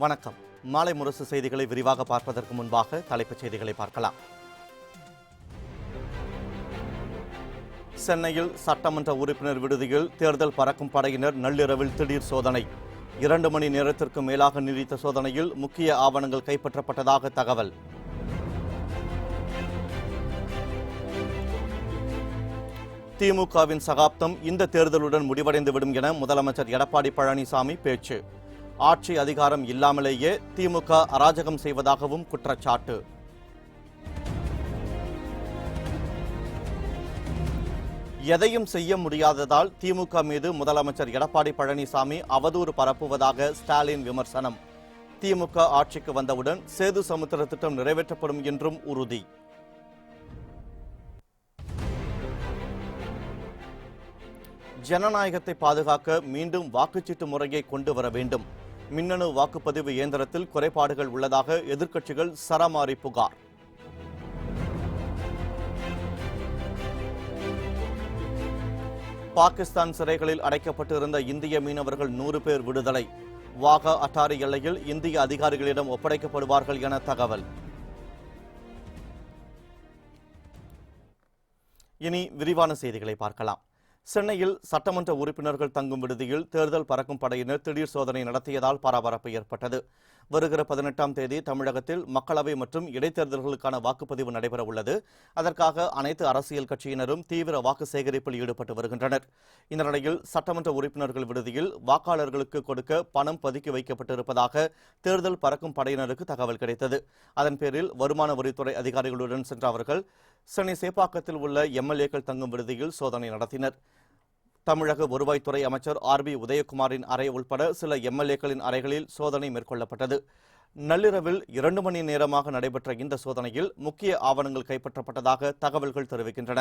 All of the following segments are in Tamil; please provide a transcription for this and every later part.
வணக்கம். மாலை முரசு செய்திகளை விரிவாக பார்ப்பதற்கு முன்பாக தலைப்புச் செய்திகளை பார்க்கலாம். சென்னையில் சட்டமன்ற உறுப்பினர் விடுதியில் தேர்தல் பறக்கும் படையினர் நள்ளிரவில் திடீர் சோதனை. 2 மணி நேரத்திற்கு மேலாக நீடித்த சோதனையில் முக்கிய ஆவணங்கள் கைப்பற்றப்பட்டதாக தகவல். திமுகவின் சகாப்தம் இந்த தேர்தலுடன் முடிவடைந்துவிடும் என முதலமைச்சர் எடப்பாடி பழனிசாமி பேச்சு. ஆட்சி அதிகாரம் இல்லாமலேயே திமுக அராஜகம் செய்வதாகவும் குற்றச்சாட்டு. எதையும் செய்ய முடியாததால் திமுக மீது முதலமைச்சர் எடப்பாடி பழனிசாமி அவதூறு பரப்புவதாக ஸ்டாலின் விமர்சனம். திமுக ஆட்சிக்கு வந்தவுடன் சேது சமுத்திர திட்டம் நிறைவேற்றப்படும் என்றும் உறுதி. ஜனநாயகத்தை பாதுகாக்க மீண்டும் வாக்குச்சீட்டு முறையை கொண்டு வர வேண்டும். மின்னணு வாக்குப்பதிவு இயந்திரத்தில் குறைபாடுகள் உள்ளதாக எதிர்க்கட்சிகள் சரமாரி புகார். பாகிஸ்தான் சிறைகளில் அடைக்கப்பட்டிருந்த இந்திய மீனவர்கள் 100 பேர் விடுதலை. வாகா அட்டாரி எல்லையில் இந்திய அதிகாரிகளிடம் ஒப்படைக்கப்படுவார்கள் என தகவல். இனி விரிவான செய்திகளை பார்க்கலாம். சென்னையில் சட்டமன்ற உறுப்பினர்கள் தங்கும் விடுதியில் தேர்தல் பறக்கும் படையினர் திடீர் சோதனை நடத்தியதால் பரபரப்பு ஏற்பட்டது. வருகிற 18ஆம் தேதி தமிழகத்தில் மக்களவை மற்றும் இடைத்தேர்தல்களுக்கான வாக்குப்பதிவு நடைபெற உள்ளது. அதற்காக அனைத்து அரசியல் கட்சியினரும் தீவிர வாக்கு சேகரிப்பில் ஈடுபட்டு வருகின்றனர். இந்த நிலையில் சட்டமன்ற உறுப்பினர்கள் விடுதியில் வாக்காளர்களுக்கு கொடுக்க பணம் பதுக்கி வைக்கப்பட்டிருப்பதாக தேர்தல் பறக்கும் படையினருக்கு தகவல் கிடைத்தது. அதன் பேரில் வருமான வரித்துறை அதிகாரிகளுடன் சென்ற அவர்கள் சென்னை சேப்பாக்கத்தில் உள்ள எம்எல்ஏக்கள் தங்கும் விடுதியில் சோதனை நடத்தினர். தமிழக வருவாய்த்துறை அமைச்சர் ஆர்.பி. உதயகுமாரின் அறை உள்பட சில எம்எல்ஏக்களின் அறைகளில் சோதனை மேற்கொள்ளப்பட்டது. நள்ளிரவில் 2 மணி நேரமாக நடைபெற்ற இந்த சோதனையில் முக்கிய ஆவணங்கள் கைப்பற்றப்பட்டதாக தகவல்கள் தெரிவிக்கின்றன.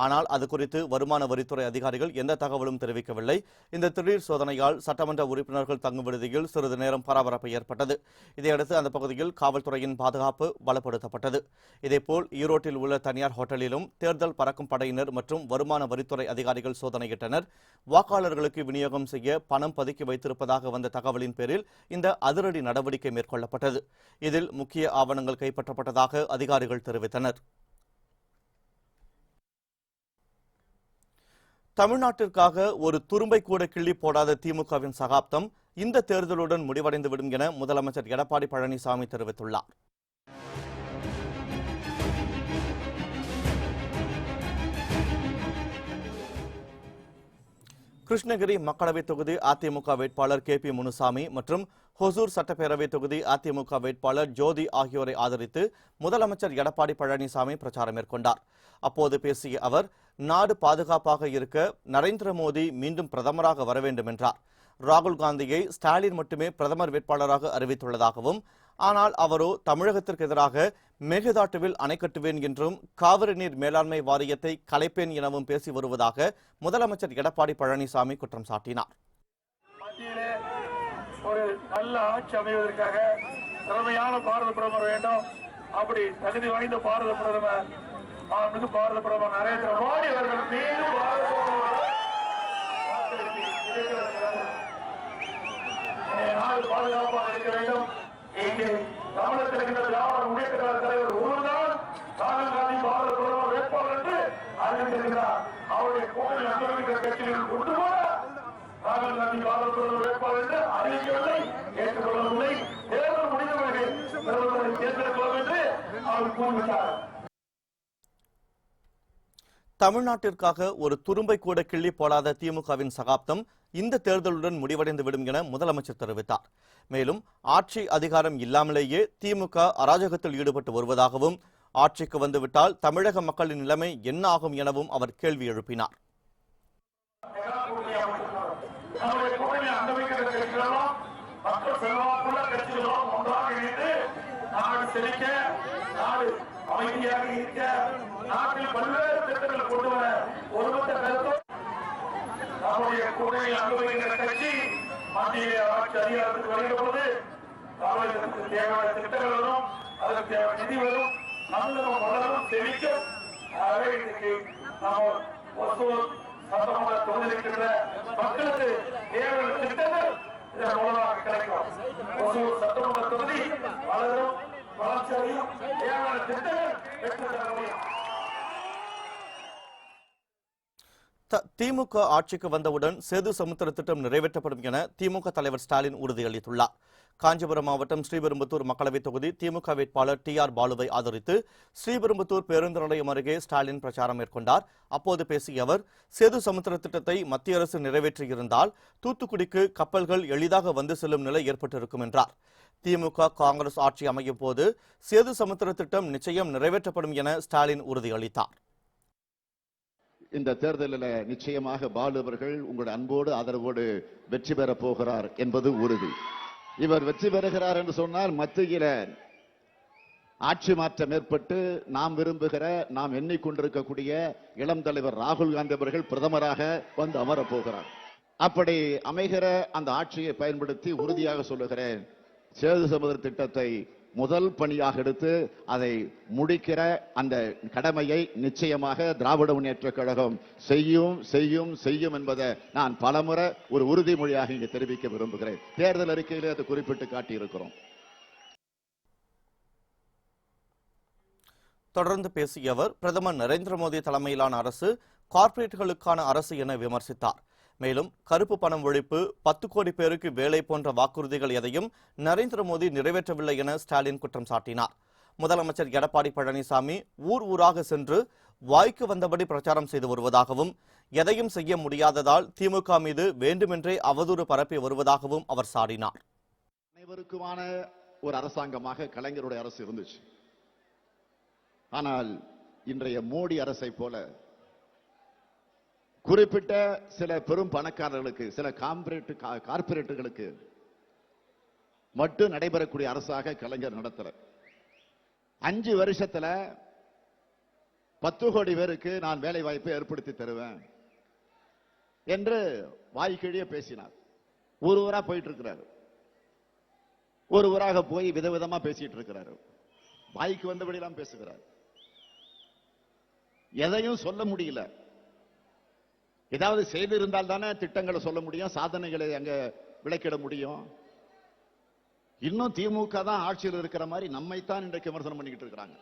ஆனால் அது குறித்து வருமான வரித்துறை அதிகாரிகள் எந்த தகவலும் தெரிவிக்கவில்லை. இந்த திடீர் சோதனையால் சட்டமன்ற உறுப்பினர்கள் தங்கும் விடுதியில் சிறிது நேரம் பரபரப்பு ஏற்பட்டது. இதையடுத்து அந்த பகுதியில் காவல்துறையின் பாதுகாப்பு பலப்படுத்தப்பட்டது. இதேபோல் ஈரோட்டில் உள்ள தனியார் ஹோட்டலிலும் தேர்தல் பறக்கும் படையினர் மற்றும் வருமான வரித்துறை அதிகாரிகள் சோதனையிட்டனர். வாக்காளர்களுக்கு விநியோகம் செய்ய பணம் பதுக்கி வைத்திருப்பதாக வந்த தகவலின் பேரில் இந்த அதிரடி நடவடிக்கை மேற்கொள்ளப்பட்டது. இதில் முக்கிய ஆவணங்கள் கைப்பற்றப்பட்டதாக அதிகாரிகள் தெரிவித்தனர். தமிழ்நாட்டிற்காக ஒரு துரும்பை கூட கிள்ளி போடாத திமுகவின் சகாப்தம் இந்த தேர்தலுடன் முடிவடைந்துவிடும் என முதலமைச்சர் எடப்பாடி பழனிசாமி தெரிவித்துள்ளார். கிருஷ்ணகிரி மக்களவை தொகுதி அதிமுக வேட்பாளர் கே.பி. முனுசாமி மற்றும் ஹொசூர் சட்டப்பேரவை தொகுதி அதிமுக வேட்பாளர் ஜோதி ஆகியோரை ஆதரித்து முதலமைச்சர் எடப்பாடி பழனிசாமி பிரச்சாரம் மேற்கொண்டார். அப்போது பேசிய அவர், நாடு பாதுகாப்பாக இருக்க நரேந்திர மோடி மீண்டும் பிரதமராக வர வேண்டும் என்றார். ராகுல் காந்தியை ஸ்டாலின் மட்டுமே பிரதமர் வேட்பாளராக அறிவித்துள்ளதாகவும், ஆனால் அவரோ தமிழகத்திற்கு எதிராக மேகதாட்டுவில் அணை கட்டுவேன் என்றும் காவிரி நீர் மேலாண்மை வாரியத்தை கலைப்பேன் எனவும் பேசி வருவதாக முதலமைச்சர் எடப்பாடி பழனிசாமி குற்றம் சாட்டினார். ஒரு நல்ல ஆட்சி அமைவதற்காக திறமையான பாரத பிரதமர் வேண்டும். அப்படி தகுதி வாய்ந்த பாரத பிரதமர் நரேந்திர மோடி அவர்கள் மீது பாதுகாப்பாக இருக்க வேண்டும். இங்கே தமிழகத்தில் இருக்கின்ற திராவிட முன்னேற்ற கழக தலைவர் ஒருவர்தான் ராகுல் காந்தி பாரத பிரதமர் வேட்பாளர் என்று அறிவித்திருக்கிறார். அவருடைய கோவில் அனுபவிக்கிற கட்சிகள் கொண்டு போல ராகுல் காந்தி பாரத பிரதமர் வேட்பாளர் என்று அறிவிக்கவில்லை, ஏற்றுக்கொள்ளவில்லை. தேர்தல் முடிந்தவர்கள் பிரதமரை தேர்ந்தெடுக்கலாம் என்று அவர் கூறிவிட்டார். தமிழ்நாட்டிற்காக ஒரு துரும்பை கூட கிள்ளி போடாத திமுகவின் சகாப்தம் இந்த தேர்தலுடன் முடிவடைந்துவிடும் என முதலமைச்சர் தெரிவித்தார். மேலும் ஆட்சி அதிகாரம் இல்லாமலேயே திமுக அராஜகத்தில் ஈடுபட்டு வருவதாகவும், ஆட்சிக்கு வந்துவிட்டால் தமிழக மக்களின் நிலைமை என்ன ஆகும் எனவும் அவர் கேள்வி எழுப்பினார். அமைதியாக இருக்க நாட்டில் பல்வேறு திட்டங்களை கொண்டு வர ஒருமித்த கருத்தும் நம்முடைய கூட்டணி அனுபவிக்கிற கட்சி மத்திய ஆட்சி அதிகாரத்துக்கு வருகிற போது தமிழகத்துக்கு தேவையான திட்டங்கள் வரும், அதற்கு தேவையான நிதி வரும், தமிழகம் வளரும் செழிக்கும். ஆகவே இன்றைக்கு நாம் ஒசூர் சட்டமன்ற தொகுதியில் இருக்கின்ற மக்களுக்கு தேவையான திட்டங்கள் கொஞ்சம் மூலமாக கிடைக்கும். ஒசூர் சட்டமன்ற தொகுதி வளரும், வளர்ச்சியடையும், ஏராளமான திட்டங்கள் வெற்றி பெற முடியும். திமுக ஆட்சிக்கு வந்தவுடன் சேது சமுத்திர திட்டம் நிறைவேற்றப்படும் என திமுக தலைவர் ஸ்டாலின் உறுதியளித்துள்ளார். காஞ்சிபுரம் மாவட்டம் ஸ்ரீபெரும்புத்தூர் மக்களவைத் தொகுதி திமுக வேட்பாளர் TR பாலுவை ஆதரித்து ஸ்ரீபெரும்புத்தூர் பேருந்து நிலையம் அருகே ஸ்டாலின் பிரச்சாரம் மேற்கொண்டார். அப்போது பேசிய அவர், சேது சமுத்திர திட்டத்தை மத்திய அரசு நிறைவேற்றியிருந்தால் தூத்துக்குடிக்கு கப்பல்கள் எளிதாக வந்து செல்லும் நிலை ஏற்பட்டிருக்கும் என்றார். திமுக காங்கிரஸ் ஆட்சி அமையும் போது சேது சமுத்திர திட்டம் நிச்சயம் நிறைவேற்றப்படும் என ஸ்டாலின் உறுதியளித்தார். இந்த தேர்தலில் நிச்சயமாக பாலு அவர்கள் உங்களுடைய அன்போடு ஆதரவோடு வெற்றி பெற போகிறார் என்பது உறுதி. இவர் வெற்றி பெறுகிறார் என்று சொன்னால் மத்தியில் ஆட்சி மாற்றம் ஏற்பட்டு நாம் விரும்புகிற, நாம் எண்ணிக்கொண்டிருக்கக்கூடிய இளம் தலைவர் ராகுல் காந்தி அவர்கள் பிரதமராக வந்து அமரப் போகிறார். அப்படி அமைகிற அந்த ஆட்சியை பயன்படுத்தி உறுதியாக சொல்லுகிறேன், சேது சமுத்திர திட்டத்தை முதல் பணியாக எடுத்து அதை முடிக்கிற அந்த கடமையை நிச்சயமாக திராவிட முன்னேற்றக் கழகம் செய்யும் செய்யும் செய்யும் என்பதை நான் பலமுறை ஒரு உறுதிமொழியாக இங்கே தெரிவிக்க விரும்புகிறேன். தேர்தல் அறிக்கையிலே அதை குறிப்பிட்டு காட்டியிருக்கிறோம். தொடர்ந்து பேசிய அவர், பிரதமர் நரேந்திர மோடி தலைமையிலான அரசு கார்ப்பரேட்டுகளுக்கான அரசு என விமர்சித்தார். மேலும் கருப்பு பணம் ஒழிப்பு, 10 கோடி பேருக்கு வேலை போன்ற வாக்குறுதிகள் எதையும் நரேந்திர மோடி நிறைவேற்றவில்லை என ஸ்டாலின் குற்றம் சாட்டினார். முதலமைச்சர் எடப்பாடி பழனிசாமி ஊர் ஊராக சென்று வாய்க்கு வந்தபடி பிரச்சாரம் செய்து வருவதாகவும், எதையும் செய்ய முடியாததால் திமுக மீது வேண்டுமென்றே அவதூறு பரப்பி வருவதாகவும் அவர் சாடினார். அனைவருக்குமான ஒரு அரசாங்கமாக கலைஞருடைய அரசு இருந்துச்சு. ஆனால் இன்றைய மோடி அரசை போல குறிப்பிட்ட சில பெரும் பணக்காரர்களுக்கு, சில கார்ப்பரேட்டுகளுக்கு மட்டும் நடைபெறக்கூடிய அரசாக கலைஞர் நடத்துற 5 வருஷத்துல 10 கோடி பேருக்கு நான் வேலை வாய்ப்பை ஏற்படுத்தி தருவேன் என்று வாய்க்கிழிய பேசினார். ஒரு ஊரா போயிட்டு இருக்கிறாரு, ஒரு ஊராக போய் விதவிதமா பேசிட்டு இருக்கிறாரு, வாய்க்கு வந்தபடியெல்லாம் பேசுகிறார். எதையும் சொல்ல முடியல. ஏதாவது செய்திருந்தால் தானே திட்டங்களை சொல்ல முடியும், சாதனைகளை அங்க விளக்கிட முடியும். இன்னும் திமுக தான் ஆட்சியில் இருக்கிற மாதிரி நம்மைத்தான் இன்றைக்கு விமர்சனம் பண்ணிக்கிட்டு இருக்கிறாங்க.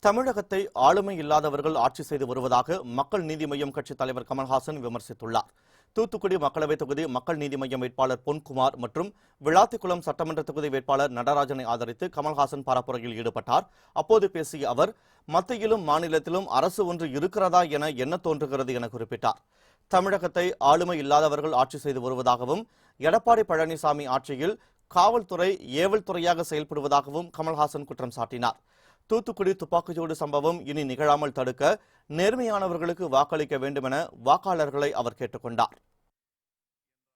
தமிழகத்தை ஆளுமை இல்லாதவர்கள் ஆட்சி செய்து வருவதாக மக்கள் நீதி மய்யம் கட்சி தலைவர் கமல்ஹாசன் விமர்சித்துள்ளார். தூத்துக்குடி மக்களவைத் தொகுதி மக்கள் நீதி மய்யம் வேட்பாளர் பொன்குமார் மற்றும் விளாத்திக்குளம் சட்டமன்ற தொகுதி வேட்பாளர் நடராஜனை ஆதரித்து கமல்ஹாசன் பரப்புரையில் ஈடுபட்டார். அப்போது பேசிய அவர், மத்தியிலும் மாநிலத்திலும் அரசு ஒன்று இருக்கிறதா என என்ன தோன்றுகிறது என குறிப்பிட்டார். தமிழகத்தை ஆளுமை இல்லாதவர்கள் ஆட்சி செய்து வருவதாகவும், எடப்பாடி பழனிசாமி ஆட்சியில் காவல்துறை ஏவல் துறையாக செயல்படுவதாகவும் கமல்ஹாசன் குற்றம் சாட்டினார். தூத்துக்குடி துப்பாக்கிச்சூடு சம்பவம் இனி நிகழாமல் தடுக்க நேர்மையானவர்களுக்கு வாக்களிக்க வேண்டும் என வாக்காளர்களை அவர் கேட்டுக்கொண்டார்.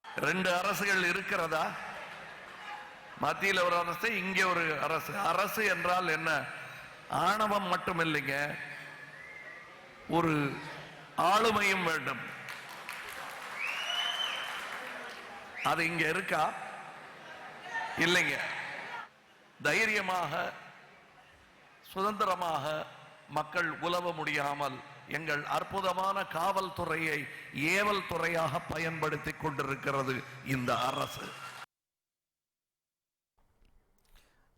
2 அரசுகள் இருக்கிறதா? மத்தியில் ஒரு அரசு, இங்கே ஒரு அரசு. அரசு என்றால் என்ன? ஆணவம் மட்டும் இல்லைங்க, ஒரு ஆளுமையும் வேண்டும். அது இங்க இருக்கா? இல்லைங்க. தைரியமாக சுதந்திரமாக மக்கள் உலவ முடியாமல் எங்கள் அற்புதமான காவல்துறையை ஏவல் துறையாக பயன்படுத்திக் கொண்டிருக்கிறது இந்த அரசு.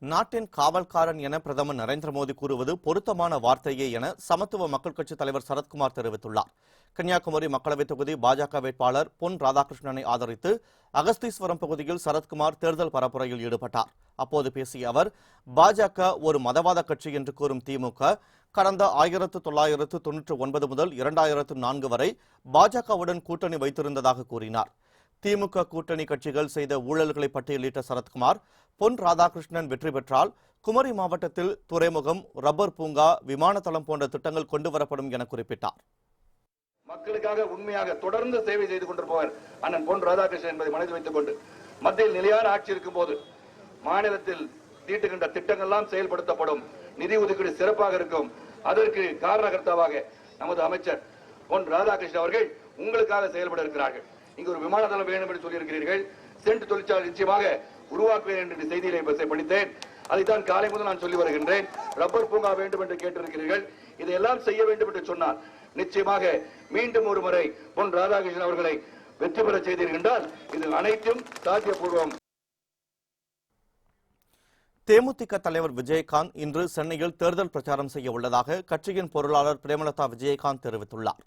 நாட்டின் காவல்காரன் என பிரதமர் நரேந்திர மோடி கூறுவது பொருத்தமான வார்த்தையே என சமத்துவ மக்கள் கட்சி தலைவர் சரத்குமார் தெரிவித்துள்ளார். கன்னியாகுமரி மக்களவைத் தொகுதி பாஜக வேட்பாளர் பொன் ராதாகிருஷ்ணனை ஆதரித்து அகஸ்தீஸ்வரம் பகுதியில் சரத்குமார் தேர்தல் பரப்புரையில் ஈடுபட்டார். அப்போது பேசிய அவர், பாஜக ஒரு மதவாத கட்சி என்று கூறும் திமுக கடந்த 1999 முதல் 2004 வரை பாஜகவுடன் கூட்டணி வைத்திருந்ததாக கூறினார். திமுக கூட்டணி கட்சிகள் செய்த ஊழல்களை பட்டியலிட்ட சரத்குமார், பொன் ராதாகிருஷ்ணன் வெற்றி பெற்றால் குமரி மாவட்டத்தில் துறைமுகம், ரப்பர் பூங்கா, விமான தளம் போன்ற திட்டங்கள் கொண்டு வரப்படும் என குறிப்பிட்டார். மக்களுக்காக உண்மையாக தொடர்ந்து சேவை செய்து கொண்டிருப்பவர் அண்ணன் பொன் ராதாகிருஷ்ணன் என்பதை மனதில் வைத்துக் கொண்டு, மத்தியில் நிலையான ஆட்சி இருக்கும் போது மாநிலத்தில் தீட்டுகின்ற திட்டங்கள்லாம் செயல்படுத்தப்படும், நிதி ஒதுக்கீடு சிறப்பாக இருக்கும். அதற்கு காரணகர்த்தாவாக நமது அமைச்சர் பொன் ராதாகிருஷ்ணன் அவர்கள் உங்களுக்காக செயல்பட இருக்கிறார்கள். இங்கு ஒரு விமான தளம் வேண்டும் என்று சொல்லியிருக்கிறீர்கள். சென்ட் தொழிற்சாலை நிச்சயமாக உருவாக்குவேன் என்று செய்தியிலே படித்தேன். அதைத்தான் காலை முதல் நான் சொல்லி வருகின்றேன். ரப்பர் பூங்கா வேண்டும் என்று கேட்டிருக்கிறீர்கள். இதையெல்லாம் செய்ய வேண்டும் என்று சொன்னார் நிச்சயமாக மீண்டும் ஒரு முறை பொன் ராதாகிருஷ்ணன் அவர்களை வெற்றி பெற செய்திருக்கின்றால் இது அனைத்தும் சாத்தியபூர்வம். தேமுதிக தலைவர் விஜயகாந்த் இன்று சென்னையில் தேர்தல் பிரச்சாரம் செய்ய உள்ளதாக கட்சியின் பொருளாளர் பிரேமலதா விஜயகாந்த் தெரிவித்துள்ளார்.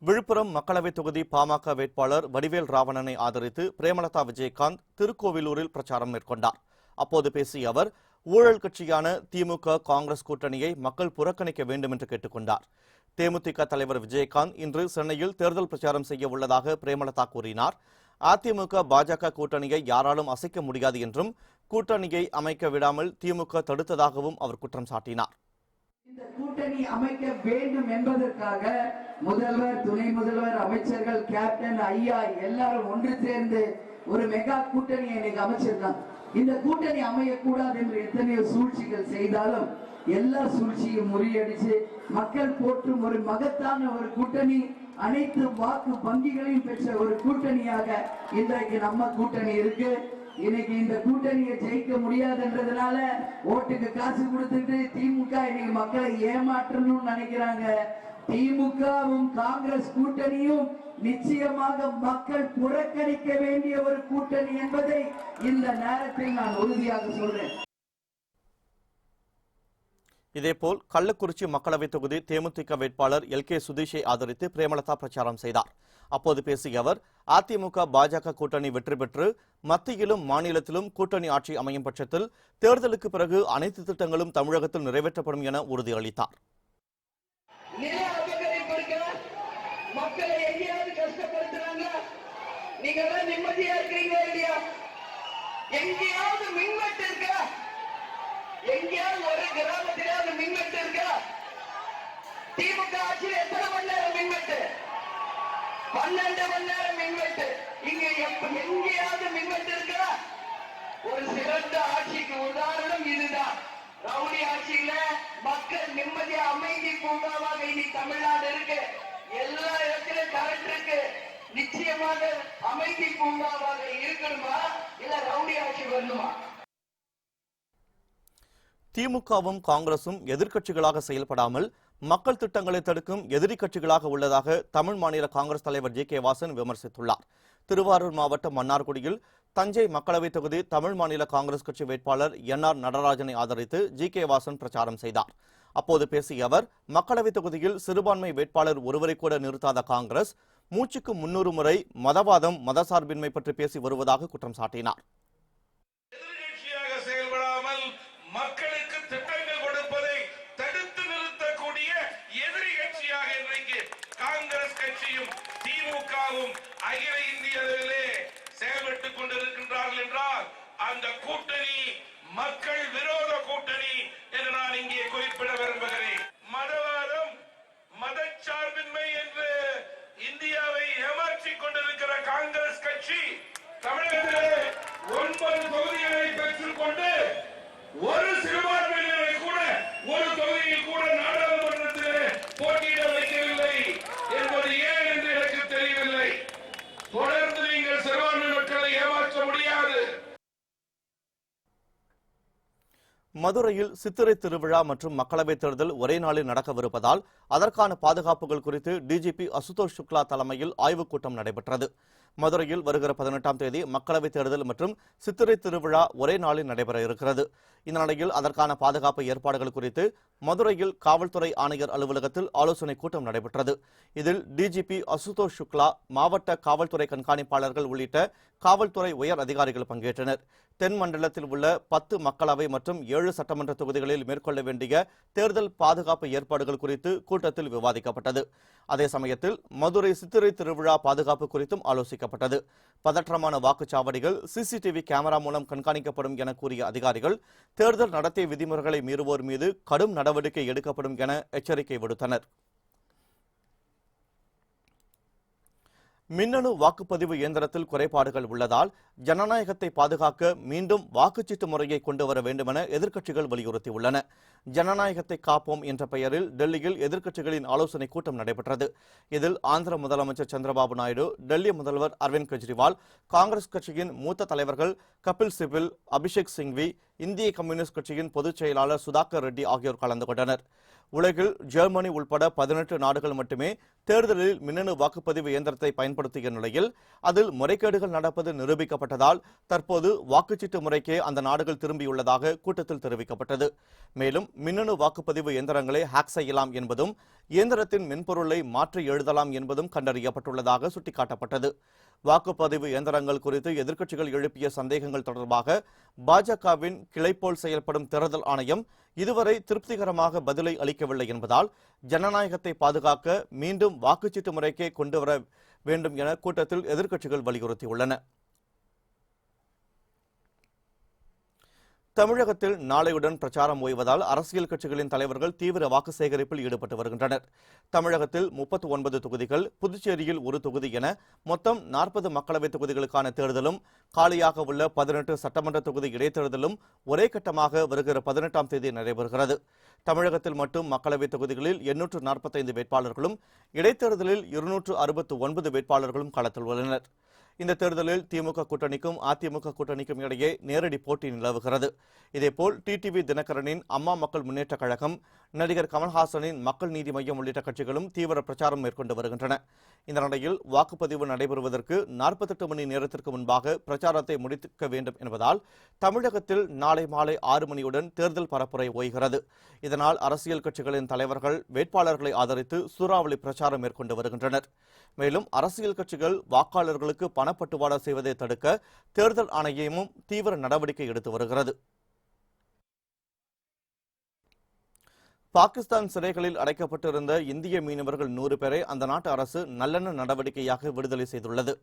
விழுப்புரம் மக்களவைத் தொகுதி பாமக வேட்பாளர் வடிவேல் ராவணனை ஆதரித்து பிரேமலதா விஜயகாந்த் திருக்கோவிலூரில் பிரச்சாரம் மேற்கொண்டார். அப்போது பேசிய அவர், ஊழல் கட்சியான திமுக காங்கிரஸ் கூட்டணியை மக்கள் புறக்கணிக்க வேண்டும் என்று கேட்டுக்கொண்டார். தேமுதிக தலைவர் விஜயகாந்த் இன்று சென்னையில் தேர்தல் பிரச்சாரம் செய்ய உள்ளதாக பிரேமலதா கூறினார். அதிமுக பாஜக கூட்டணியை யாராலும் அசைக்க முடியாது என்றும் கூட்டணியை அமைக்க விடாமல் திமுக தடுத்ததாகவும் அவர் குற்றம் சாட்டினார். இந்த கூட்டணி அமைக்க வேண்டும் என்பதற்காக முதல்வர், துணை முதல்வர், அமைச்சர்கள், கேப்டன், ஐயா எல்லாரும் ஒன்று சேர்ந்து ஒரு மெகா கூட்டணியை இன்னைக்கு அமைச்சிருக்காங்க. இந்த கூட்டணி அமையக்கூடாது என்று எத்தனையோ சூழ்ச்சிகள் செய்தாலும் எல்லா சூழ்ச்சியும் முறியடிச்சு மக்கள் போற்றும் ஒரு மகத்தான ஒரு கூட்டணி, அனைத்து வாக்கு வங்கிகளையும் பெற்ற ஒரு கூட்டணியாக இன்றைக்கு நம்ம கூட்டணி இருக்கு. இன்னைக்கு இந்த கூட்டணியை ஜெயிக்க முடியாதுன்றதுனால ஓட்டுக்கு காசு கொடுத்துட்டு திமுக இன்னைக்கு மக்களை ஏமாற்றணும்னு நினைக்கிறாங்க. திமுகவும் காங்கிரஸ் கூட்டணியும் நிச்சயமாக மக்கள் புறக்கணிக்க வேண்டிய ஒரு கூட்டணி என்பதை இந்த நேரத்தில் நான் உறுதியாக சொல்றேன். இதேபோல் கள்ளக்குறிச்சி மக்களவைத் தொகுதி தேமுதிக வேட்பாளர் LK சுதீஷை ஆதரித்து பிரேமலதா பிரச்சாரம் செய்தார். அப்போது பேசிய அவர், அதிமுக பாஜக கூட்டணி வெற்றி பெற்று மத்தியிலும் மாநிலத்திலும் கூட்டணி ஆட்சி அமையும் பட்சத்தில் தேர்தலுக்கு பிறகு அனைத்து திட்டங்களும் தமிழகத்தில் நிறைவேற்றப்படும் என உறுதியளித்தார். மக்களை எங்கேயாவது கஷ்டப்படுத்துறாங்க, நீங்க நிம்மதியா இருக்கிறீங்களா இல்லையா? எங்கேயாவது மின்வெட்டு இருக்கா? எங்கேயாவது ஒரு கிராமத்திலாவது மின்வெட்டு இருக்கா? திமுக ஆட்சியில் எத்தனை மணி நேரம் மின்வெட்டு? 12 மணி நேரம் மின்வெட்டு. இங்க எங்கேயாவது மின்வெட்டு இருக்கா? ஒரு சிறந்த ஆட்சிக்கு உதாரணம் இதுதான். ரவுடி ஆட்சியில மக்கள் நிம்மதியா அமைதி பூங்காவாக இனி தமிழ்நாடு இருக்கு. எல்லா இடத்திலும் கரண்ட் இருக்கு. நிச்சயமாக அமைதி பூங்காவாக இருக்கணுமா இல்ல ரவுடி ஆட்சி வரணுமா? திமுகவும் காங்கிரசும் எதிர்க்கட்சிகளாக செயல்படாமல் மக்கள் திட்டங்களை தடுக்கும் எதிரி கட்சிகளாக உள்ளதாக தமிழ் மாநில காங்கிரஸ் தலைவர் GK வாசன் விமர்சித்துள்ளார். திருவாரூர் மாவட்டம் மன்னார்குடியில் தஞ்சை மக்களவைத் தொகுதி தமிழ் மாநில காங்கிரஸ் கட்சி வேட்பாளர் NR நடராஜனை ஆதரித்து GK வாசன் பிரச்சாரம் செய்தார். அப்போது பேசிய அவர், மக்களவைத் தொகுதியில் சிறுபான்மை வேட்பாளர் ஒருவரை கூட நிறுத்தாத காங்கிரஸ் மூச்சுக்கு 300 முறை மதவாதம், மதசார்பின்மை பற்றி பேசி வருவதாக குற்றம் சாட்டினார். எதிர்கட்சியாக செயல்படாமல் மக்களுக்கு திட்டங்கள் கொடுப்பதை தடுத்து நிறுத்தக்கூடிய எதிரி கட்சியாக இன்றைக்கு காங்கிரஸ் கட்சியும் திமுகவும் அகில இந்திய அளவிலே செயல்பட்டுக் கொண்டிருக்கின்றார்கள் என்றால் அந்த கூட்டணி மக்கள் விரோத கூட்டணி என்று நான் இங்கே குறிப்பிட விரும்புகிறேன். மதவாதம், மதச்சார்பின்மை என்று இந்தியாவை ஏமாற்றிக் கொண்டிருக்கிற காங்கிரஸ் கட்சி தமிழகத்திலே 9 தொகுதிகளை பெற்றுக் கொண்டு ஒரு சிறுபான்மையினரை கூட ஒரு தொகுதியில் கூட நாடாளுமன்றத்திலே போட்டியிட வைக்கவில்லை என்பது ஏன் என்று எனக்கு தெரியவில்லை. தொடர்ந்து நீங்கள் சிறுபான்மை மக்களை ஏமாற்ற முடியாது. மதுரையில் சித்திரை திருவிழா மற்றும் மக்களவைத் தேர்தல் ஒரே நாளில் நடக்கவிருப்பதால் அதற்கான பாதுகாப்புகள் குறித்து DGP அசுதோஷ் சுக்லா தலைமையில் ஆய்வுக் கூட்டம் நடைபெற்றது. மதுரையில் வருகிற 18ஆம் தேதி மக்களவைத் தேர்தல் மற்றும் சித்திரை திருவிழா ஒரே நாளில் நடைபெற இருக்கிறது. இந்த நிலையில் அதற்கான பாதுகாப்பு ஏற்பாடுகள் குறித்து மதுரையில் காவல்துறை ஆணையர் அலுவலகத்தில் ஆலோசனை கூட்டம் நடைபெற்றது. இதில் DGP அசுதோஷ் சுக்லா, மாவட்ட காவல்துறை கண்காணிப்பாளர்கள் உள்ளிட்ட காவல்துறை உயர் அதிகாரிகள் பங்கேற்றனர். தென் மண்டலத்தில் உள்ள 10 மக்களவை மற்றும் 7 சட்டமன்ற தொகுதிகளில் மேற்கொள்ள வேண்டிய தேர்தல் பாதுகாப்பு ஏற்பாடுகள் குறித்து கூட்டத்தில் விவாதிக்கப்பட்டது. அதே சமயத்தில் மதுரை சித்திரை திருவிழா பாதுகாப்பு குறித்தும் ஆலோசிக்கப்பட்டது. பதற்றமான வாக்குச்சாவடிகள் CCTV கேமரா மூலம் கண்காணிக்கப்படும் என கூறிய அதிகாரிகள் தேர்தல் நடத்தை விதிமுறைகளை மீறுவோர் மீது கடும் நடவடிக்கை எடுக்கப்படும் என எச்சரிக்கை விடுத்தனர். மின்னணு வாக்குப்பதிவு இயந்திரத்தில் குறைபாடுகள் உள்ளதால் ஜனநாயகத்தை பாதுகாக்க மீண்டும் வாக்குச்சீட்டு முறையை கொண்டு வர வேண்டுமென எதிர்க்கட்சிகள் வலியுறுத்தியுள்ளன. ஜனநாயகத்தை காப்போம் என்ற பெயரில் டெல்லியில் எதிர்க்கட்சிகளின் ஆலோசனை கூட்டம் நடைபெற்றது. இதில் ஆந்திர முதலமைச்சர் சந்திரபாபு நாயுடு, டெல்லி முதல்வர் அரவிந்த் கெஜ்ரிவால், காங்கிரஸ் கட்சியின் மூத்த தலைவர்கள் கபில் சிபில், அபிஷேக் சிங்வி, இந்திய கம்யூனிஸ்ட் கட்சியின் பொதுச் செயலாளர் சுதாகர் ரெட்டி ஆகியோர் கலந்து கொண்டனர். உலகில் ஜெர்மனி உட்பட 18 நாடுகள் மட்டுமே தேர்தலில் மின்னணு வாக்குப்பதிவு இயந்திரத்தை பயன்படுத்திய நிலையில் அதில் முறைகேடுகள் நடப்பது நிரூபிக்கப்பட்டதால் தற்போது வாக்குச்சீட்டு முறைக்கே அந்த நாடுகள் திரும்பியுள்ளதாக கூட்டத்தில் தெரிவிக்கப்பட்டது. மேலும் மின்னணு வாக்குப்பதிவு இயந்திரங்களை ஹேக் செய்யலாம் என்பதும் இயந்திரத்தின் மென்பொருளை மாற்றி எழுதலாம் என்பதும் கண்டறியப்பட்டுள்ளதாக சுட்டிக்காட்டப்பட்டது. வாக்குப்பதிவு இயந்திரங்கள் குறித்து எதிர்க்கட்சிகள் எழுப்பிய சந்தேகங்கள் தொடர்பாக பாஜகவின் கிளைப்போல் செயல்படும் தேர்தல் ஆணையம் இதுவரை திருப்திகரமாக பதிலை அளிக்கவில்லை என்பதால் ஜனநாயகத்தை பாதுகாக்க மீண்டும் வாக்குச்சீட்டு முறைக்கே கொண்டுவர வேண்டும் என கூட்டத்தில் எதிர்க்கட்சிகள் வலியுறுத்தியுள்ளன. தமிழகத்தில் நாளையுடன் பிரச்சாரம் ஓய்வதால் அரசியல் கட்சிகளின் தலைவர்கள் தீவிர வாக்கு சேகரிப்பில் ஈடுபட்டு வருகின்றனர். தமிழகத்தில் 39 தொகுதிகள், புதுச்சேரியில் 1 தொகுதி என மொத்தம் 40 மக்களவைத் தொகுதிகளுக்கான தேர்தலும் காலியாக உள்ள 18 சட்டமன்ற தொகுதி இடைத்தேர்தலும் ஒரே கட்டமாக வருகிற 18ஆம் தேதி நடைபெறுகிறது. தமிழகத்தில் மட்டும் மக்களவைத் தொகுதிகளில் 845 வேட்பாளர்களும் இடைத்தேர்தலில் 269 வேட்பாளர்களும் களத்தில் உள்ளனர். இந்த தேர்தலில் திமுக கூட்டணிக்கும் அதிமுக கூட்டணிக்கும் இடையே நேரடி போட்டி நிலவுகிறது. இதேபோல் டிடிவி தினகரனின் அம்மா மக்கள் முன்னேற்ற கழகம், நடிகர் கமல்ஹாசனின் மக்கள் நீதி மய்யம் உள்ளிட்ட கட்சிகளும் தீவிர பிரச்சாரம் மேற்கொண்டு வருகின்றன. இந்த நிலையில் வாக்குப்பதிவு நடைபெறுவதற்கு 48 மணி நேரத்திற்கு முன்பாக பிரச்சாரத்தை முடிக்க வேண்டும் என்பதால் தமிழகத்தில் நாளை மாலை 6 மணியுடன் தேர்தல் பரப்புரை ஓய்கிறது. இதனால் அரசியல் கட்சிகளின் தலைவர்கள் வேட்பாளர்களை ஆதரித்து சூறாவளி பிரச்சாரம் மேற்கொண்டு வருகின்றனர். மேலும் அரசியல் கட்சிகள் வாக்காளர்களுக்கு பணப்பட்டுவாடா செய்வதை தடுக்க தேர்தல் ஆணையமும் தீவிர நடவடிக்கை எடுத்து வருகிறது. பாகிஸ்தான் சிறைகளில் அடைக்கப்பட்டிருந்த இந்திய மீனவர்கள் 100 பேரை அந்த நாட்டு அரசு நல்லெண்ண நடவடிக்கையாக விடுதலை செய்துள்ளது.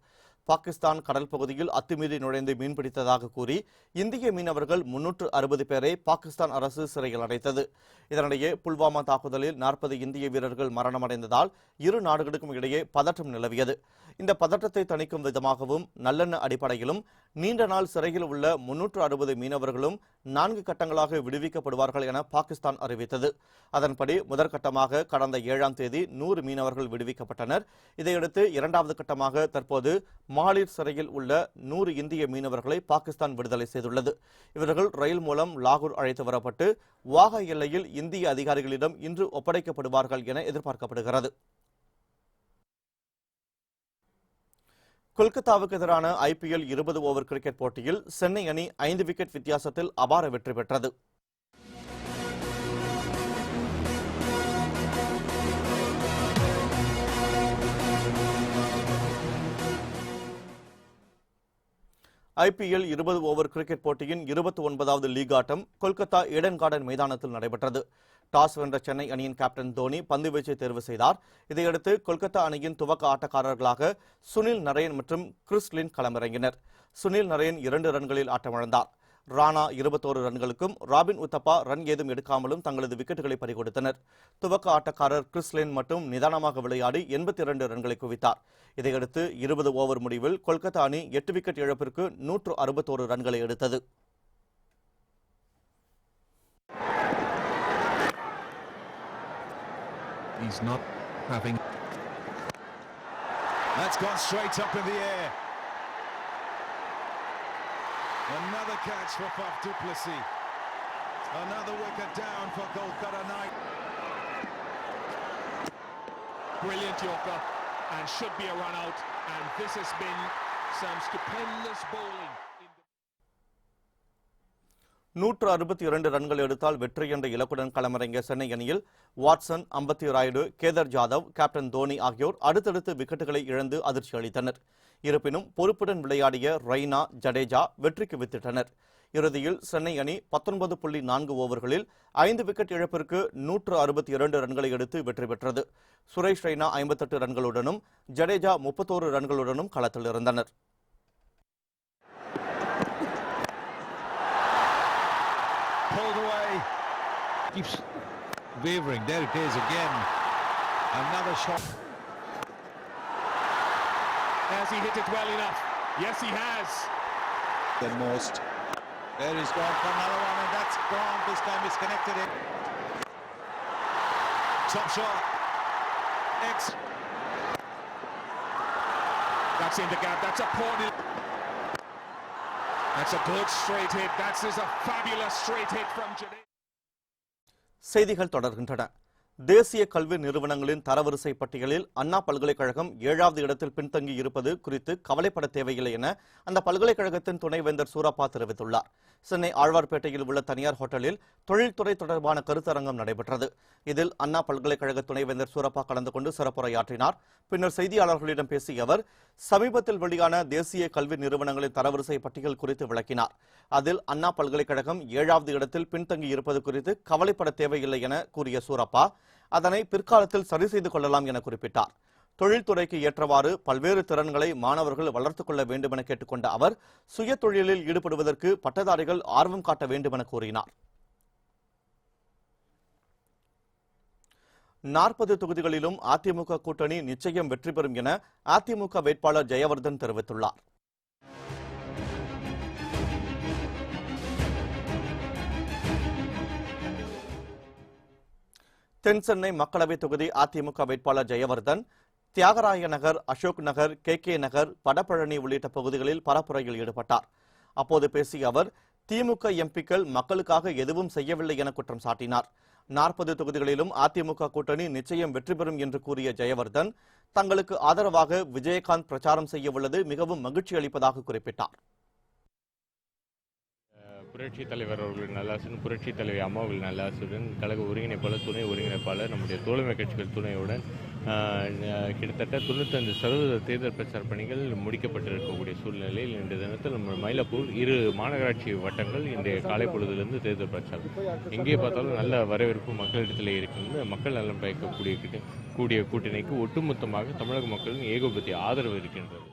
பாகிஸ்தான் கடல் பகுதியில் அத்துமீறி நுழைந்து மீன்பிடித்ததாக கூறி இந்திய மீனவர்கள் 360 பேரை பாகிஸ்தான் அரசு சிறையில் அடைத்தது. இதனிடையே புல்வாமா தாக்குதலில் 40 இந்திய வீரர்கள் மரணமடைந்ததால் இரு நாடுகளுக்கும் இடையே பதற்றம் நிலவியது. இந்த பதற்றத்தை தணிக்கும் விதமாகவும் நல்லெண்ண அடிப்படையிலும் நீண்ட நாள் சிறையில் உள்ள 360 மீனவர்களும் 4 கட்டங்களாக விடுவிக்கப்படுவார்கள் என பாகிஸ்தான் அறிவித்தது. அதன்படி முதற்கட்டமாக கடந்த 7ஆம் தேதி 100 மீனவர்கள் விடுவிக்கப்பட்டனர். இதையடுத்து 2வது கட்டமாக தற்போது மாலிர் சிறையில் உள்ள 100 இந்திய மீனவர்களை பாகிஸ்தான் விடுதலை செய்துள்ளது. இவர்கள் ரயில் மூலம் லாகூர் அழைத்து வரப்பட்டு வாகா எல்லையில் இந்திய அதிகாரிகளிடம் இன்று ஒப்படைக்கப்படுவார்கள் என எதிர்பார்க்கப்படுகிறது. கொல்கத்தாவுக்கு எதிரான IPL 20 ஓவர் கிரிக்கெட் போட்டியில் சென்னை அணி 5 விக்கெட் வித்தியாசத்தில் அபார வெற்றி பெற்றது. IPL 20 ஓவர் கிரிக்கெட் போட்டியின் 29வது லீக் ஆட்டம் கொல்கத்தா ஈடன் கார்டன் மைதானத்தில் நடைபெற்றது. டாஸ் வென்ற சென்னை அணியின் கேப்டன் தோனி பந்துவீச்சை தேர்வு செய்தார். இதையடுத்து கொல்கத்தா அணியின் துவக்க ஆட்டக்காரர்களாக சுனில் நரேன் மற்றும் கிறிஸ் லின் களமிறங்கினர். சுனில் நரேன் 2 ரன்களில் ஆட்டமிழந்தார். ராணா 21 ரன்களுக்கும் ராபின் உத்தப்பா ரன் ஏதும் எடுக்காமலும் தங்களது விக்கெட்டுகளை பறிகொடுத்தனர். துவக்க ஆட்டக்காரர் கிறிஸ் லின் மட்டும் நிதானமாக விளையாடி 82 ரன்களை குவித்தார். இதையடுத்து 20 ஓவர் முடிவில் கொல்கத்தா அணி 8 விக்கெட் இழப்பிற்கு 161 ரன்களை எடுத்தது. He's not having. That's gone straight up in the air. Another catch for Faf du Plessis. Another wicket down for Kolkata Knight. Brilliant Yorker and should be a run out, and this has been some stupendous bowling. 162 ரன்கள் எடுத்தால் வெற்றி என்ற இலக்குடன் களமிறங்கிய சென்னை அணியில் வாட்சன், அம்பத்தி ராயுடு, கேதர் ஜாதவ், கேப்டன் தோனி ஆகியோர் அடுத்தடுத்து விக்கெட்டுகளை இழந்து அதிர்ச்சி அளித்தனர். இருப்பினும் பொறுப்புடன் விளையாடிய ரெய்னா, ஜடேஜா வெற்றிக்கு வித்திட்டனர். இறுதியில் சென்னை அணி 19.4 ஓவர்களில் 5 விக்கெட் இழப்பிற்கு 162 ரன்களை எடுத்து வெற்றி பெற்றது. சுரேஷ் ரெய்னா 58 ரன்களுடனும் ஜடேஜா 31 ரன்களுடனும் களத்தில் இருந்தனர். Pulled away. Keeps wavering. There it is again. Another shot. Has he hit it well enough? Yes, he has. The most. There he's gone for another one, and that's gone. This time he's connected it. Top shot. That's in the gap. That's a poor. That's a good straight hit. That is a fabulous straight hit from Jadeja. செய்திகள் தொடர்கின்றன. தேசிய கல்வி நிறுவனங்களின் தரவரிசை பட்டியலில் அண்ணா பல்கலைக்கழகம் 7வது இடத்தில் பின்தங்கி இருப்பது குறித்து கவலைப்பட தேவையில்லை என அந்த பல்கலைக்கழகத்தின் துணைவேந்தர் சூரப்பா தெரிவித்துள்ளார். சென்னை ஆழ்வார்பேட்டையில் உள்ள தனியார் ஹோட்டலில் தொழில்துறை தொடர்பான கருத்தரங்கம் நடைபெற்றது. இதில் அண்ணா பல்கலைக்கழக துணைவேந்தர் சூரப்பா கலந்து கொண்டு சிறப்புரையாற்றினார். பின்னர் செய்தியாளர்களிடம் பேசிய அவர் சமீபத்தில் வெளியான தேசிய கல்வி நிறுவனங்களின் தரவரிசை பட்டியல் குறித்து விளக்கினார். அதில் அண்ணா பல்கலைக்கழகம் 7வது இடத்தில் பின்தங்கி இருப்பது குறித்து கவலைப்பட தேவையில்லை என கூறிய சூரப்பா அதனை பிற்காலத்தில் சரி செய்து கொள்ளலாம் என குறிப்பிட்டார். தொழில்துறைக்கு ஏற்றவாறு பல்வேறு திறன்களை மாணவர்கள் வளர்த்துக் கொள்ள வேண்டும் என கேட்டுக்கொண்ட அவர் சுய தொழிலில் ஈடுபடுவதற்கு பட்டதாரிகள் ஆர்வம் காட்ட வேண்டும் என கூறினார். 40 தொகுதிகளிலும் அதிமுக கூட்டணி நிச்சயம் வெற்றி பெறும் என அதிமுக வேட்பாளர் ஜெயவர்தன் தெரிவித்துள்ளார். தென் சென்னை மக்களவைத் தொகுதி அதிமுக வேட்பாளர் ஜெயவர்தன் தியாகராய நகர், அசோக் நகர், கே நகர், வடபழனி உள்ளிட்ட பகுதிகளில் பரப்புரையில் ஈடுபட்டார். அப்போது பேசிய அவர் திமுக எம்பிக்கள் மக்களுக்காக எதுவும் செய்யவில்லை என குற்றம் சாட்டினார். 40 தொகுதிகளிலும் அதிமுக கூட்டணி நிச்சயம் வெற்றி பெறும் என்று கூறிய ஜெயவர்தன் தங்களுக்கு ஆதரவாக விஜயகாந்த் பிரச்சாரம் செய்ய உள்ளது மிகவும் மகிழ்ச்சி அளிப்பதாக குறிப்பிட்டார். புரட்சி தலைவர் அவர்களின் நல்லாசுடன், புரட்சி தலைவி அம்மாவர்கள் நல்லாசுடன், கழக ஒருங்கிணைப்பாளர், துணை ஒருங்கிணைப்பாளர், நம்முடைய தோழமை கட்சிகள் துணையுடன் கிட்டத்தட்ட 95% தேர்தல் பிரச்சார பணிகள் முடிக்கப்பட்டிருக்கக்கூடிய சூழ்நிலையில் இன்றைய தினத்தில் நம்ம மயிலாப்பூர் 2 மாநகராட்சி வட்டங்கள் இன்றைய காலை பொழுதிலிருந்து தேர்தல் பிரச்சாரம் எங்கே பார்த்தாலும் நல்ல வரவேற்பு மக்களிடத்திலே இருக்கின்ற மக்கள் நலன் பயக்கக்கூடிய கூட்டணிக்கு ஒட்டுமொத்தமாக தமிழக மக்களின் ஏகோபத்திய ஆதரவு இருக்கின்றது.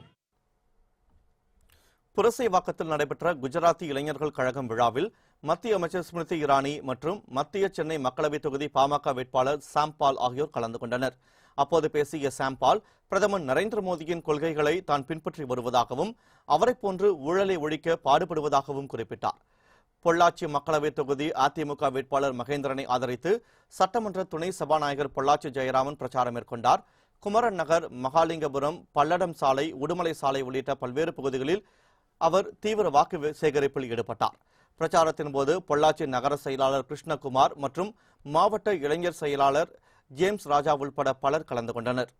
புரசைவாக்கத்தில் நடைபெற்ற குஜராத்தி இளைஞர்கள் கழகம் விழாவில் மத்திய அமைச்சர் ஸ்மிருதி இரானி மற்றும் மத்திய சென்னை மக்களவைத் தொகுதி பாமக வேட்பாளர் சாம்பால் ஆகியோர் கலந்து கொண்டனர். அப்போது பேசிய சாம்பால் பிரதமர் நரேந்திர மோடியின் கொள்கைகளை தான் பின்பற்றி வருவதாகவும் அவரை போன்று ஊழலை ஒழிக்க பாடுபடுவதாகவும் குறிப்பிட்டார். பொள்ளாச்சி மக்களவைத் தொகுதி அதிமுக வேட்பாளர் மகேந்திரனை ஆதரித்து சட்டமன்ற துணை சபாநாயகர் பொள்ளாச்சி ஜெயராமன் பிரச்சாரம் மேற்கொண்டார். குமரன் நகர், மகாலிங்கபுரம், பல்லடம் சாலை, உடுமலை சாலை உள்ளிட்ட பல்வேறு பகுதிகளில் அவர் தீவிர வாக்கு சேகரிப்பில் ஈடுபட்டார். பிரச்சாரத்தின் போது பொள்ளாச்சி நகர செயலாளர் கிருஷ்ணகுமார் மற்றும் மாவட்ட இளைஞர் செயலாளர் ஜேம்ஸ் ராஜா உள்பட பலர் கலந்து கொண்டனர்.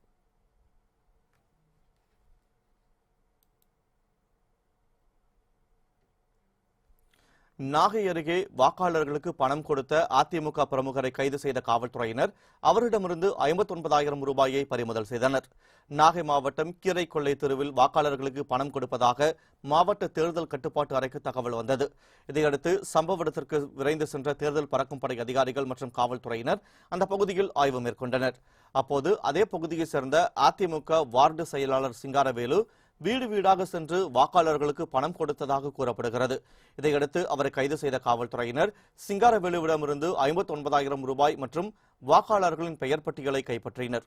நாகை அருகே வாக்காளர்களுக்கு பணம் கொடுத்த அதிமுக பிரமுகரை கைது செய்த காவல்துறையினர் அவரிடமிருந்து 59,000 ரூபாயை பறிமுதல் செய்தனர். நாகை மாவட்டம் கீரைக்கொள்ளை தெருவில் வாக்காளர்களுக்கு பணம் கொடுப்பதாக மாவட்ட தேர்தல் கட்டுப்பாட்டு அறைக்கு தகவல் வந்தது. இதையடுத்து சம்பவ இடத்திற்கு விரைந்து சென்ற தேர்தல் பறக்கும் படை அதிகாரிகள் மற்றும் காவல்துறையினர் அந்த பகுதியில் ஆய்வு மேற்கொண்டனர். அப்போது அதே பகுதியைச் சேர்ந்த அதிமுக வார்டு செயலாளர் சிங்காரவேலு வீடு வீடாக சென்று வாக்காளர்களுக்கு பணம் கொடுத்ததாக கூறப்படுகிறது. இதையடுத்து அவரை கைது செய்த காவல்துறையினர் சிங்காரவேலுவிடமிருந்து 59,000 ரூபாய் மற்றும் வாக்காளர்களின் பெயர் பட்டியலை கைப்பற்றினர்.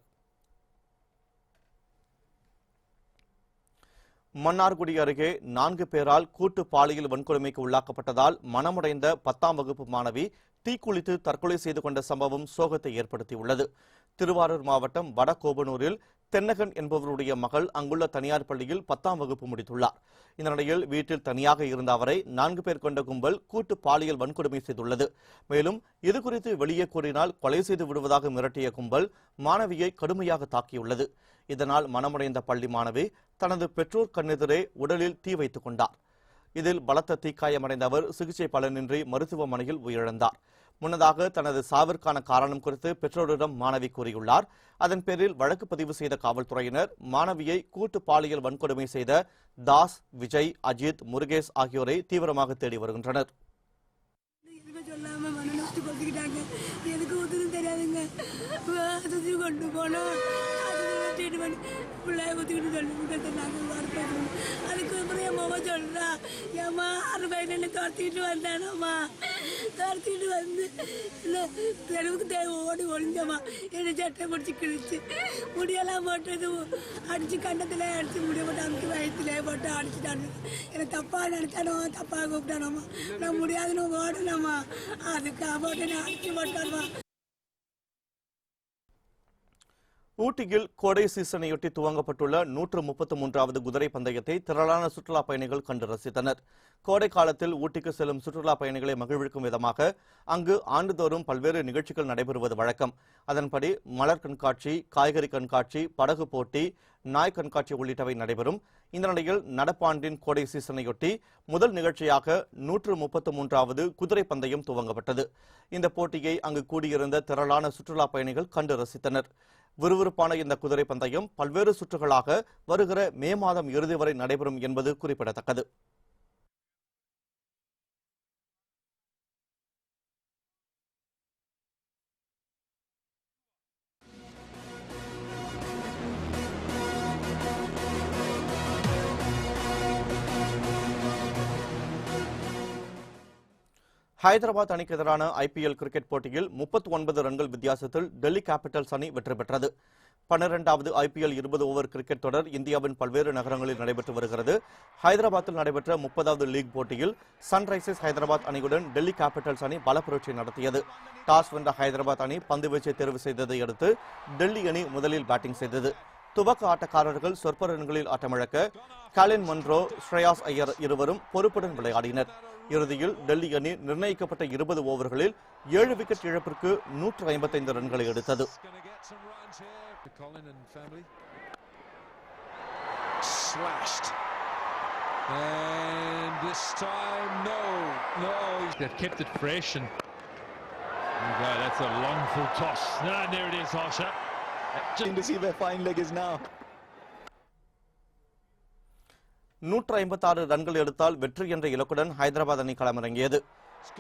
மன்னார்குடி அருகே 4 பேரால் கூட்டு பாலியல் வன்கொடுமைக்கு உள்ளாக்கப்பட்டதால் மனமுடைந்த 10ஆம் வகுப்பு மாணவி தீக்குளித்து தற்கொலை செய்து கொண்ட சம்பவம் சோகத்தை ஏற்படுத்தியுள்ளது. திருவாரூர் மாவட்டம் வடகோபனூரில் தென்னகன் என்பவருடைய மகள் அங்குள்ள தனியார் பள்ளியில் 10ஆம் வகுப்பு முடித்துள்ளார். இந்த நிலையில் வீட்டில் தனியாக இருந்த அவரை 4 பேர் கொண்ட கும்பல் கூட்டு பாலியல் வன்கொடுமை செய்துள்ளது. மேலும் இதுகுறித்து வெளியே கூறினால் கொலை செய்து விடுவதாக மிரட்டிய கும்பல் மாணவியை கடுமையாக தாக்கியுள்ளது. இதனால் மனமுடைந்த பள்ளி மாணவி தனது பெற்றோர் கண்ணெதிரே உடலில் தீ வைத்துக் கொண்டார். இதில் பலத்த தீக்காயமடைந்த அவர் சிகிச்சை பலனின்றி மருத்துவமனையில் உயிரிழந்தார். முன்னதாக தனது சாவிற்கான காரணம் குறித்து பெற்றோரிடம் மாணவி கூறியுள்ளார். அதன் பேரில் வழக்கு பதிவு செய்த காவல்துறையினர் மாணவியை கூட்டு பாலியல் வன்கொடுமை செய்த தாஸ், விஜய், அஜித், முருகேஷ் ஆகியோரை தீவிரமாக தேடி வருகின்றனர். பிள்ளைய ஊற்றிக்கிட்டு சொல்லி நாங்கள் அதுக்கப்புறம் என் மாமா சொல்கிறா, ஏம்மா 60 என்ன துரத்திக்கிட்டு வந்தானம்மா, துரத்திக்கிட்டு வந்து தெருவுக்கு ஓடி ஒழிஞ்சம்மா என்னை சட்டை பிடிச்சி கிழிச்சு முடியெல்லாம் போட்டது அடித்து கண்டத்தில் அடித்து முடிய போட்டு அமுக்கி வயசுல போட்டு அடிச்சுட்டானு. எனக்கு தப்பாக நினச்சானோ தப்பாக கூப்பிட்டானோம்மா, நான் முடியாதுன்னு ஓடணும்மா, அதுக்காக போட்டு நான் அடிச்சு போட்டானம்மா. ஊட்டியில் கோடை சீசனையொட்டி துவங்கப்பட்டுள்ள 133வது குதிரை பந்தயத்தை திரளான சுற்றுலா பயணிகள் கண்டு ரசித்தனர். கோடை காலத்தில் ஊட்டிக்கு செல்லும் சுற்றுலா பயணிகளை மகிழ்விக்கும் விதமாக அங்கு ஆண்டுதோறும் பல்வேறு நிகழ்ச்சிகள் நடைபெறுவது வழக்கம். அதன்படி மலர் கண்காட்சி, காய்கறி கண்காட்சி, படகு போட்டி, நாய் கண்காட்சி உள்ளிட்டவை நடைபெறும். இந்த நிலையில் நடப்பாண்டின் கோடை சீசனையொட்டி முதல் நிகழ்ச்சியாக 133வது குதிரை பந்தயம் துவங்கப்பட்டது. இந்த போட்டியை அங்கு கூடியிருந்த திரளான சுற்றுலா பயணிகள் கண்டு ரசித்தனர். விறுவிறுப்பான இந்த குதிரை பந்தயம் பல்வேறு சுற்றுகளாக வருகிற மே மாதம் இறுதி வரை நடைபெறும் என்பது குறிப்பிடத்தக்கது. ஹைதராபாத் அணிக்கு எதிரான IPL கிரிக்கெட் போட்டியில் 39 ரன்கள் வித்தியாசத்தில் டெல்லி கேபிட்டல்ஸ் அணி வெற்றி பெற்றது. 12வது IPL 20 ஓவர் கிரிக்கெட் தொடர் இந்தியாவின் பல்வேறு நகரங்களில் நடைபெற்று வருகிறது. ஹைதராபாத்தில் நடைபெற்ற 30வது லீக் போட்டியில் சன்ரைசர்ஸ் ஹைதராபாத் அணியுடன் டெல்லி கேபிட்டல்ஸ் அணி பலப்பரட்சி நடத்தியது. டாஸ் வென்ற ஹைதராபாத் அணி பந்து வீச்சை தேர்வு செய்ததை அடுத்து டெல்லி அணி முதலில் பேட்டிங் செய்தது. துவக்க ஆட்டக்காரர்கள் சொற்ப ரன்களில் ஆட்டமிழக்க காலின் மன்ரோ, ஸ்ரேயாஸ் ஐயர் இருவரும் பொறுப்புடன் விளையாடினர். இறுதியில் டெல்லி அணி நிர்ணயிக்கப்பட்ட 20 ஓவர்களில் 7 விக்கெட் இழப்பிற்கு 155 ரன்களை எடுத்தது. To see where fine leg is now. 156 ரன்கள் எடுத்தால் வெற்றி என்ற இலக்குடன் ஹைதராபாத் அணி களமிறங்கியது.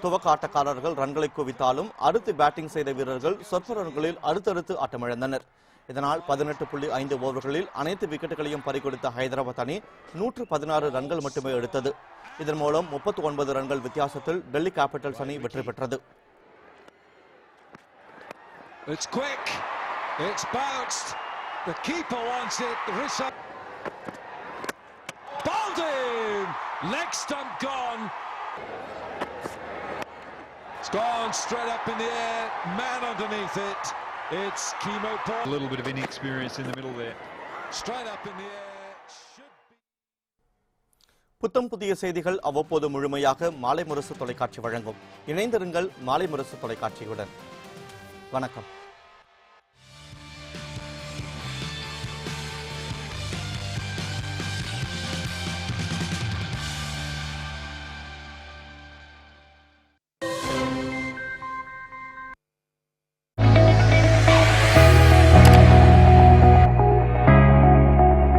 துவக்க ஆட்டக்காரர்கள் ரன்களை குவித்தாலும் அடுத்து பேட்டிங் செய்த வீரர்கள் சொற்ப ரன்களில் அடுத்தடுத்து ஆட்டமிழந்தனர். இதனால் 18.5 ஓவர்களில் அனைத்து விக்கெட்டுகளையும் பறிகொடுத்த ஹைதராபாத் அணி 116 ரன்கள் மட்டுமே எடுத்தது. இதன் மூலம் 39 ரன்கள் வித்தியாசத்தில் டெல்லி கேபிட்டல்ஸ் அணி வெற்றி பெற்றது. It's quick. It's bounced. The keeper wants it. Rishabh. Baldwin! Leg stump gone. It's gone straight up in the air. Man underneath it. It's Chemo Paul. A little bit of inexperience in the middle there. Straight up in the air. Should be. புத்தம் புதிய செய்திகள் அவ்வப்போது முழுமையாக மாலை முரசு தொலைக்காட்சி வழங்கும். இணைந்திருங்கள் மாலை முரசு தொலைக்காட்சியுடன். வணக்கம்.